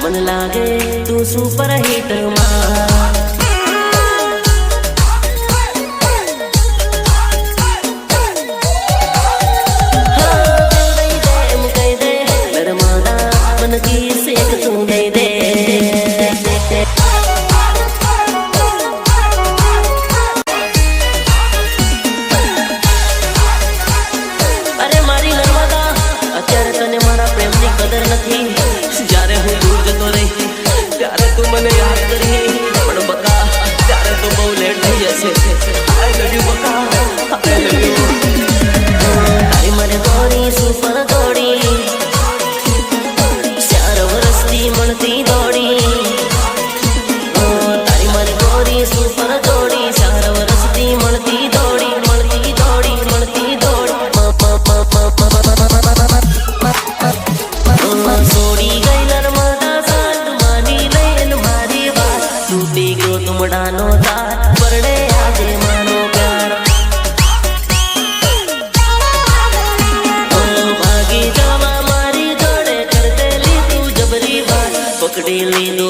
मन लागे तू सुपर हिट मां मन की सेक तू दे दे अरे मारी नर्मदा અત્યારે તને મારા પ્રેમની કદર નથી જ્યારે હું દૂર જતો રહી ત્યારે તું મને યાદ કરી પણ બકા ત્યારે તો બહુ લેટ થઈ જશે આઈ લવ યુ બકા આઈ લવ યુ તારી મને દોડી સુપર દોડી મળતી દોડી તારી મારી દોડી સુપર દોડી 4 વર્ષથી મળતી દોડી મળતી દોડી મળતી દોડી છોડી ગઈ નર્મદા સાત માની લઈને મારી વાત તૂટી ગયો તુમડાનો તાર પરણે આજે માનો પ્યાર ભાગી જવા મારી જોડે કરતેલી તું જબરી વાત પકડી લીધો